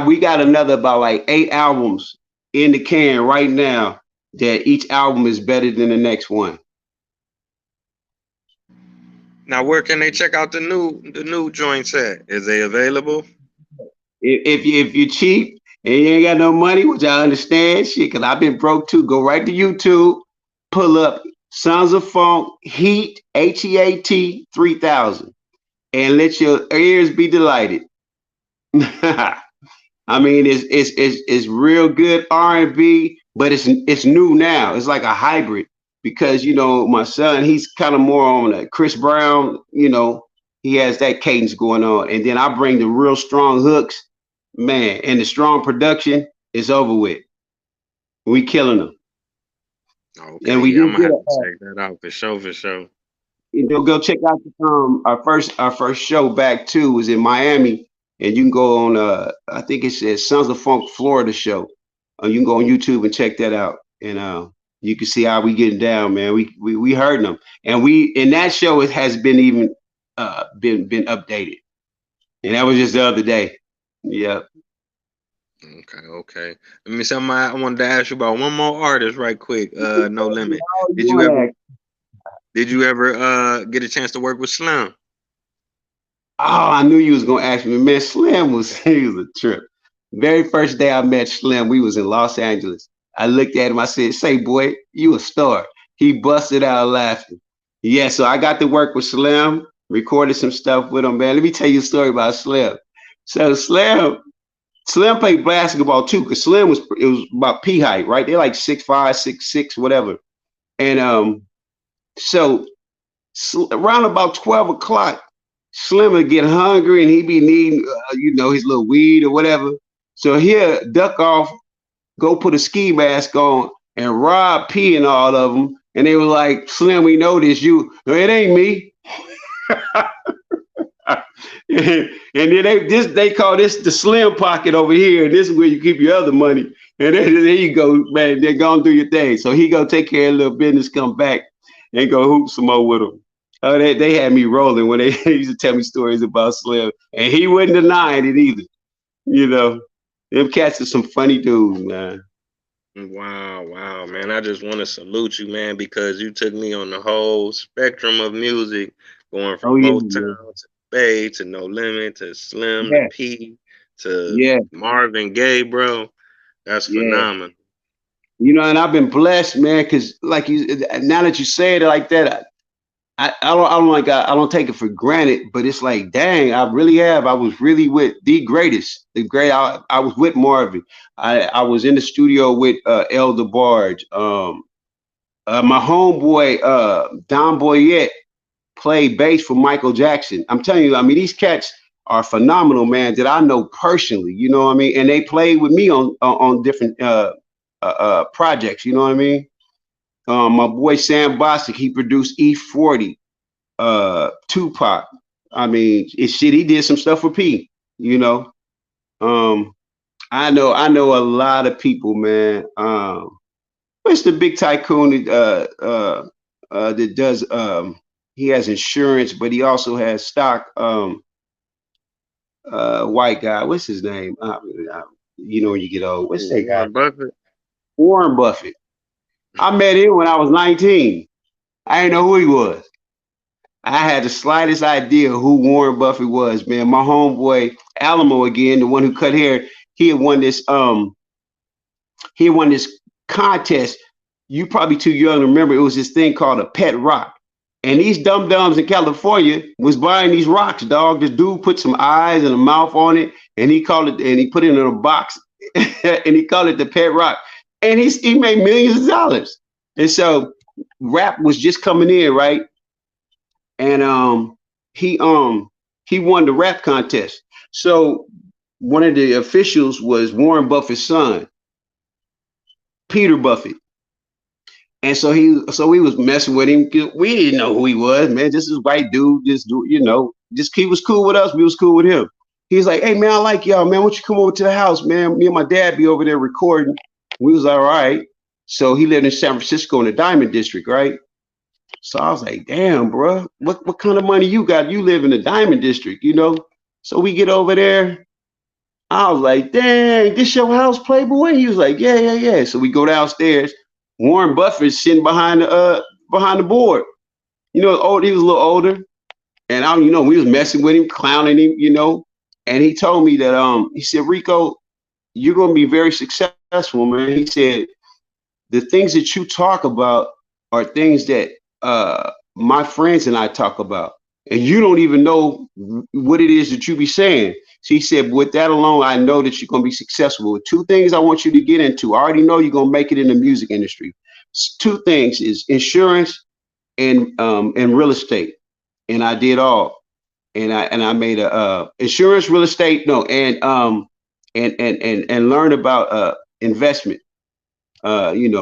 We got another about like 8 albums in the can right now that each album is better than the next one. Now, where can they check out the new joints at? Is they available? If you're cheap and you ain't got no money, which I understand, shit, because I've been broke too, go right to YouTube, pull up Sons of Funk Heat HEAT 3000, and let your ears be delighted. I mean, it's real good R&B, but it's new now. It's like a hybrid because my son, he's kind of more on Chris Brown. He has that cadence going on, and then I bring the real strong hooks, man, and the strong production is over with. We killing them, and Okay, we yeah, I'm just gonna did have to check that out for sure, for sure. go check out our first show back too was in Miami, and you can go on I think it says Sons of Funk Florida show. You can go on YouTube and check that out, and you can see how we getting down, man. We heard them, and that show it has been even been updated, and that was just the other day. Yeah. Okay, okay. Let me say, I wanted to ask you about one more artist right quick. No Limit. How you Did you want ever to? did you ever get a chance to work with Slim? Oh, I knew you was gonna ask me. Man, Slim was he was a trip. Very first day I met Slim, we was in Los Angeles. I looked at him, I said, "Say, boy, you a star." He busted out laughing. Yeah, so I got to work with Slim, recorded some stuff with him, man. Let me tell you a story about Slim. So Slim played basketball too, because Slim was about P height, right? They're like 6'5", 6'6", whatever. And so around about 12 o'clock, Slim would get hungry and he be needing, his little weed or whatever. So he'll duck off, go put a ski mask on, and rob P and all of them. And they were like, "Slim, we know this. No, it ain't me." And then they call this the Slim pocket over here, and this is where you keep your other money. And then there you go, man. They're gonna do your thing. So he go take care of a little business, come back, and go hoop some more with them. Oh, they had me rolling when they used to tell me stories about Slim, and he wasn't denying it either. You know, them cats are some funny dudes, man. Wow, wow, man. I just want to salute you, man, because you took me on the whole spectrum of music, going Oh from yeah, man. Motown to Bay to No Limit to Slim to Yeah, P to yeah, Marvin Gaye, bro. That's yeah. phenomenal. And I've been blessed, man, because like now that you say it like that, I don't take it for granted, but it's like, dang, I really have. I was really with the greatest, the great. I was with Marvin. I was in the studio with El DeBarge. My homeboy Don Boyette played bass for Michael Jackson. I'm telling you, I mean, these cats are phenomenal, man. That I know personally. You know what I mean? And they played with me on different projects. You know what I mean? My boy Sam Bostic, he produced E40, Tupac. I mean, it's shit. He did some stuff for P. You know, um, I know a lot of people, man. What's the big tycoon that does? He has insurance, but he also has stock. White guy. What's his name? When you get old, what's that guy? Warren Buffett. Warren Buffett. I met him when I was 19. I didn't know who he was. I had the slightest idea who Warren Buffett was, man. My homeboy Alamo again, the one who cut hair, he had won this he had won this contest. You probably too young to remember. It was this thing called a pet rock. And these dum dums in California was buying these rocks, dog. This dude put some eyes and a mouth on it, and he called it, and he put it in a box, and he called it the pet rock. And he made millions of dollars. And so rap was just coming in, right? And he um he won the rap contest. So one of the officials was Warren Buffett's son, Peter Buffett. And so we was messing with him. We didn't know who he was, man. Just this white dude, just he was cool with us. We was cool with him. He's like, "Hey man, I like y'all, man. Why don't you come over to the house, man? Me and my dad be over there recording." We was all right. So he lived in San Francisco in the Diamond District, right? So I was like, "Damn, bro, what kind of money you got? You live in the Diamond District, you know?" So we get over there. I was like, dang, this your house, Playboy? He was like, yeah, yeah, yeah. So we go downstairs. Warren Buffett's sitting behind the board. Old, he was a little older. And we was messing with him, clowning him. And he told me that he said, Rico, you're gonna be very successful, man. He said, the things that you talk about are things that my friends and I talk about. And you don't even know what it is that you be saying. So he said, with that alone, I know that you're gonna be successful. With two things I want you to get into. I already know you're gonna make it in the music industry. Two things is insurance and real estate. And I did all. And I made a insurance, real estate, no, and learned about investment,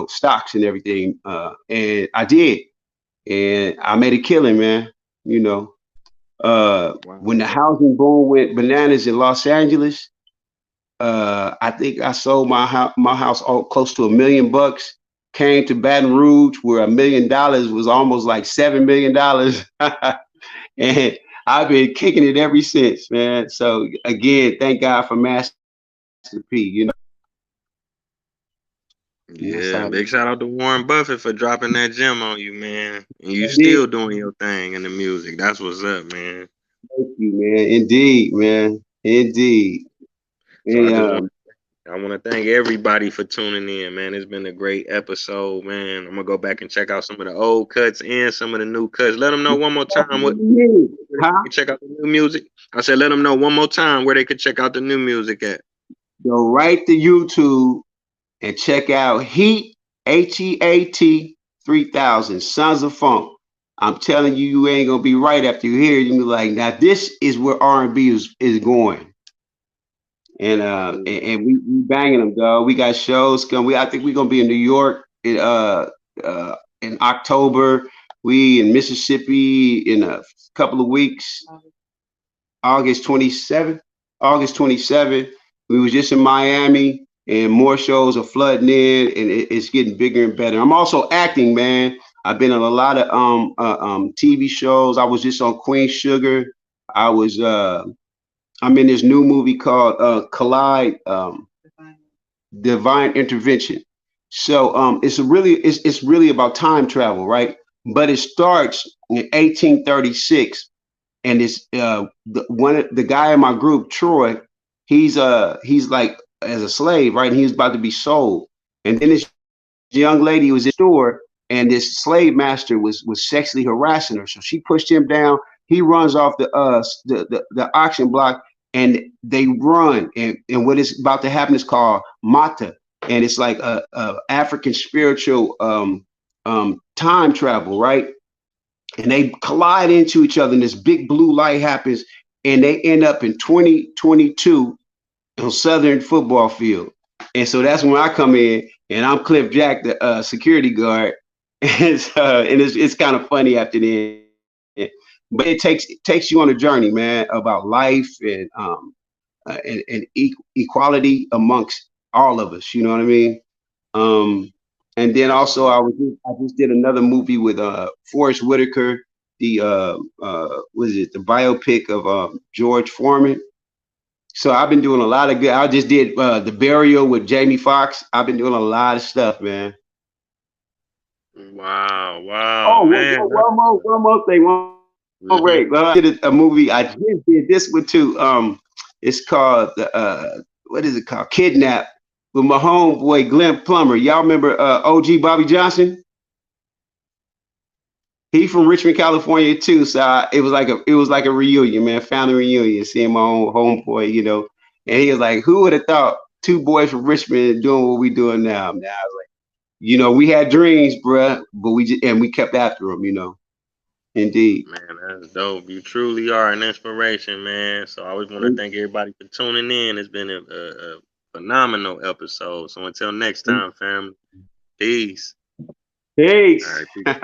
stocks and everything. And I did, and I made a killing, man. You know, when the Wow. housing boom went bananas in Los Angeles, I think I sold my house close to $1 million. Came to Baton Rouge where $1 million was almost like $7 million, and I've been kicking it ever since, man. So again, thank God for Master P. And that's Yeah, how big shout out to Warren Buffett for dropping that gem on you, man. And you indeed. still doing your thing in the music. That's what's up, man. Thank you, man. Indeed, man. Indeed. So And I want to thank everybody for tuning in, man. It's been a great episode, man. I'm gonna go back and check out some of the old cuts and some of the new cuts. Let them know one more time where they huh? can check out the new music. I said, let them know one more time where they could check out the new music at. Go right to YouTube and check out Heat 3000 Sons of Funk. I'm telling you, you ain't gonna be right after you hear it. You be like, now this is where R&B is going. And we banging them, dog. We got shows coming. I think we're gonna be in New York in October. We in Mississippi in a couple of weeks. August 27th. August 27th. We was just in Miami, and more shows are flooding in, and it's getting bigger and better. I'm also acting, man. I've been on a lot of TV shows. I was just on Queen Sugar. I was I'm in this new movie called Collide, Divine Intervention. So it's really about time travel, right? But it starts in 1836, and it's the guy in my group, Troy. He's like as a slave, right? And he was about to be sold, and then this young lady was in the store, and this slave master was sexually harassing her. So she pushed him down. He runs off the auction block, and they run. And what is about to happen is called mata, and it's like a African spiritual time travel, right? And they collide into each other, and this big blue light happens, and they end up in 2022 on Southern football field. And so that's when I come in, and I'm Cliff Jack, the security guard, and it's kind of funny after the end. But it takes you on a journey, man, about life and equality amongst all of us. You know what I mean? Um, and then also I just did another movie with Forrest Whitaker, the was it the biopic of George Foreman. So I've been doing a lot of good. I just did the burial with Jamie Foxx. I've been doing a lot of stuff, man. Wow, wow, Oh, man. one more thing. One more break. Well, I did a movie. I just did this one too. It's called what is it called? Kidnap with my homeboy Glenn Plummer. Y'all remember OG Bobby Johnson? He from Richmond, California too. So it was like a reunion, man. Family reunion, seeing my own homeboy, And he was like, "Who would have thought two boys from Richmond doing what we doing now?" Now, I was like, we had dreams, bruh, but we kept after them. Indeed. Man, that's dope. You truly are an inspiration, man. So I always want to thank everybody for tuning in. It's been a phenomenal episode. So until next time, fam. Peace. All Peace. right, peace.